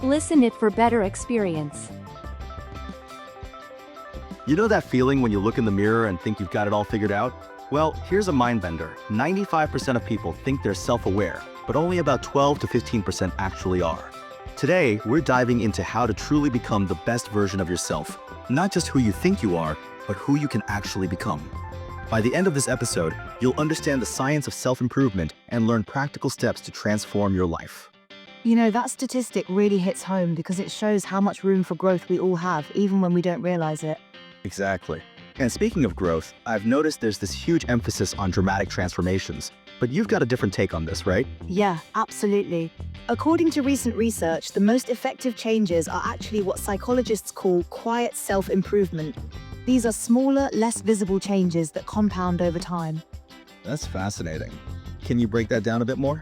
Listen it for better experience. You know that feeling when you look in the mirror and think you've got it all figured out? Well, here's a mind bender. 95% of people think they're self-aware, but only about 12 to 15% actually are. Today, we're diving into how to truly become the best version of yourself. Not just who you think you are, but who you can actually become. By the end of this episode, you'll understand the science of self-improvement and learn practical steps to transform your life. You know, that statistic really hits home because it shows how much room for growth we all have, even when we don't realize it. Exactly. And speaking of growth, I've noticed there's this huge emphasis on dramatic transformations. But you've got a different take on this, right? Yeah, absolutely. According to recent research, the most effective changes are actually what psychologists call quiet self-improvement. These are smaller, less visible changes that compound over time. That's fascinating. Can you break that down a bit more?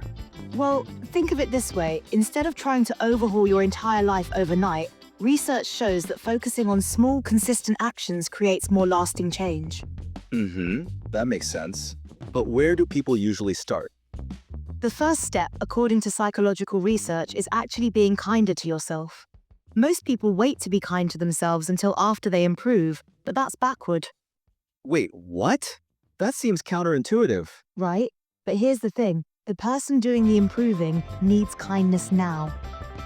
Well, think of it this way. Instead of trying to overhaul your entire life overnight, research shows that focusing on small, consistent actions creates more lasting change. That makes sense. But where do people usually start? The first step, according to psychological research, is actually being kinder to yourself. Most people wait to be kind to themselves until after they improve, but that's backward. Wait, what? That seems counterintuitive. Right? But here's the thing. The person doing the improving needs kindness now.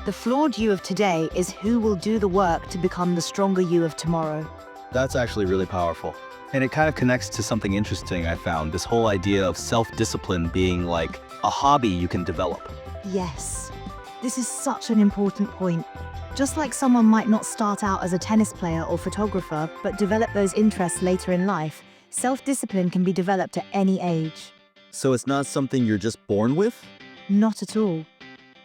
The flawed you of today is who will do the work to become the stronger you of tomorrow. That's actually really powerful. And it kind of connects to something interesting I found, this whole idea of self-discipline being like a hobby you can develop. Yes. This is such an important point. Just like someone might not start out as a tennis player or photographer, but develop those interests later in life, self-discipline can be developed at any age. So it's not something you're just born with? Not at all.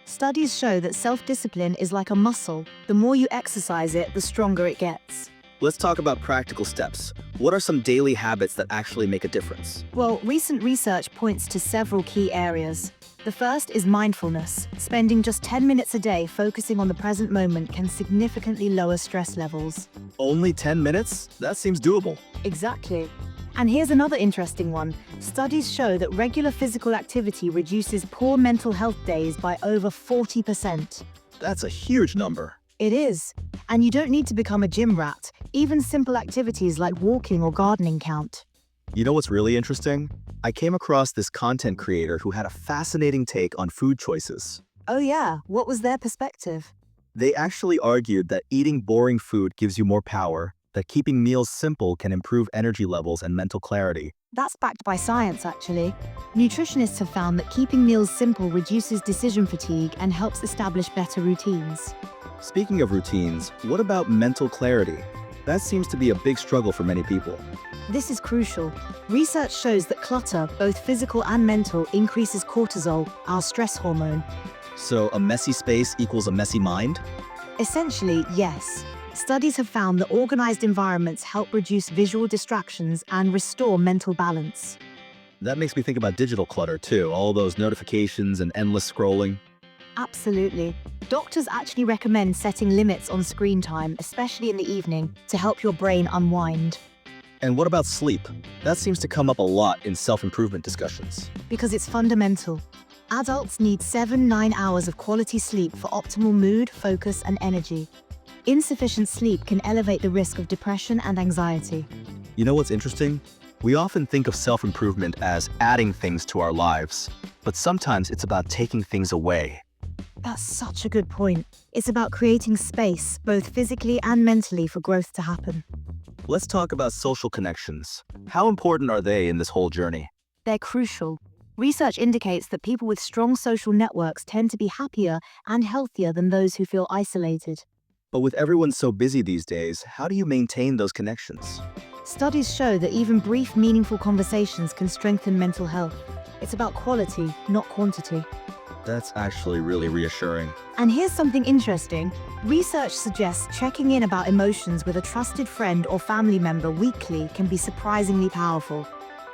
Studies show that self-discipline is like a muscle. The more you exercise it, the stronger it gets. Let's talk about practical steps. What are some daily habits that actually make a difference? Well, recent research points to several key areas. The first is mindfulness. Spending just 10 minutes a day focusing on the present moment can significantly lower stress levels. Only 10 minutes? That seems doable. Exactly. And here's another interesting one. Studies show that regular physical activity reduces poor mental health days by over 40%. That's a huge number. It is. And you don't need to become a gym rat. Even simple activities like walking or gardening count. You know what's really interesting? I came across this content creator who had a fascinating take on food choices. Oh yeah, what was their perspective? They actually argued that eating boring food gives you more power, that keeping meals simple can improve energy levels and mental clarity. That's backed by science, actually. Nutritionists have found that keeping meals simple reduces decision fatigue and helps establish better routines. Speaking of routines, what about mental clarity? That seems to be a big struggle for many people. This is crucial. Research shows that clutter, both physical and mental, increases cortisol, our stress hormone. So a messy space equals a messy mind? Essentially, yes. Studies have found that organized environments help reduce visual distractions and restore mental balance. That makes me think about digital clutter too, all those notifications and endless scrolling. Absolutely. Doctors actually recommend setting limits on screen time, especially in the evening, to help your brain unwind. And what about sleep? That seems to come up a lot in self-improvement discussions. Because it's fundamental. Adults need 7-9 hours of quality sleep for optimal mood, focus, and energy. Insufficient sleep can elevate the risk of depression and anxiety. You know what's interesting? We often think of self-improvement as adding things to our lives, but sometimes it's about taking things away. That's such a good point. It's about creating space, both physically and mentally, for growth to happen. Let's talk about social connections. How important are they in this whole journey? They're crucial. Research indicates that people with strong social networks tend to be happier and healthier than those who feel isolated. But with everyone so busy these days, how do you maintain those connections? Studies show that even brief, meaningful conversations can strengthen mental health. It's about quality, not quantity. That's actually really reassuring. And here's something interesting. Research suggests checking in about emotions with a trusted friend or family member weekly can be surprisingly powerful.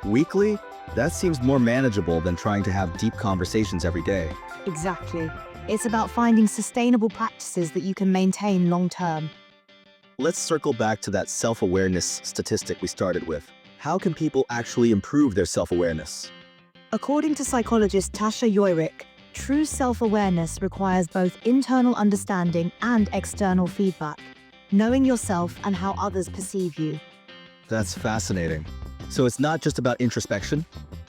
Weekly? That seems more manageable than trying to have deep conversations every day. Exactly. It's about finding sustainable practices that you can maintain long term. Let's circle back to that self-awareness statistic we started with. How can people actually improve their self-awareness? According to psychologist Tasha Yoirick, True self-awareness requires both internal understanding and external feedback, knowing yourself and how others perceive you. That's fascinating. So it's not just about introspection?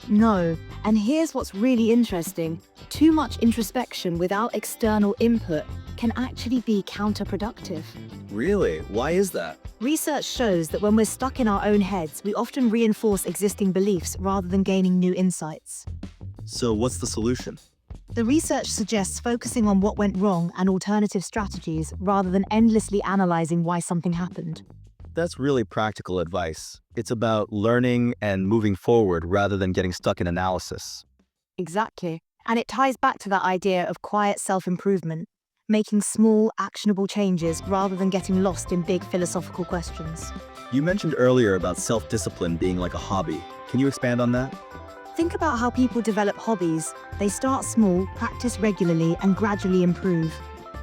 No, and here's what's really interesting. Too much introspection without external input can actually be counterproductive. Really? Why is that? Research shows that when we're stuck in our own heads, we often reinforce existing beliefs rather than gaining new insights. So what's the solution? The research suggests focusing on what went wrong and alternative strategies rather than endlessly analyzing why something happened. That's really practical advice. It's about learning and moving forward rather than getting stuck in analysis. Exactly. And it ties back to that idea of quiet self-improvement, making small, actionable changes rather than getting lost in big philosophical questions. You mentioned earlier about self-discipline being like a hobby. Can you expand on that? Think about how people develop hobbies. They start small, practice regularly, and gradually improve.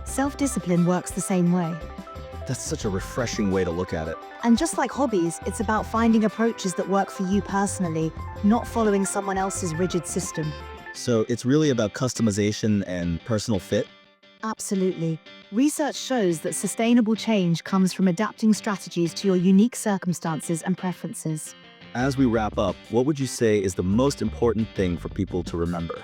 Self-discipline works the same way. That's such a refreshing way to look at it. And just like hobbies, it's about finding approaches that work for you personally, not following someone else's rigid system. So it's really about customization and personal fit? Absolutely. Research shows that sustainable change comes from adapting strategies to your unique circumstances and preferences. As we wrap up, what would you say is the most important thing for people to remember?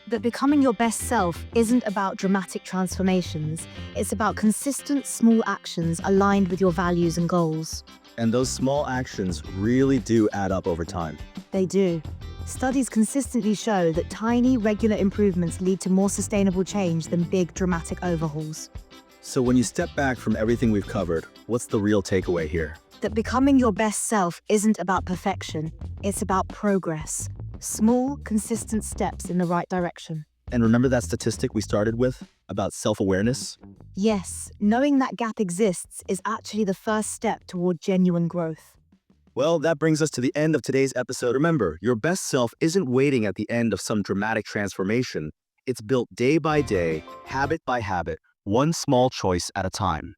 That becoming your best self isn't about dramatic transformations. It's about consistent, small actions aligned with your values and goals. And those small actions really do add up over time. They do. Studies consistently show that tiny, regular improvements lead to more sustainable change than big, dramatic overhauls. So when you step back from everything we've covered, what's the real takeaway here? That becoming your best self isn't about perfection. It's about progress. Small, consistent steps in the right direction. And remember that statistic we started with about self-awareness? Yes, knowing that gap exists is actually the first step toward genuine growth. Well, that brings us to the end of today's episode. Remember, your best self isn't waiting at the end of some dramatic transformation. It's built day by day, habit by habit, one small choice at a time.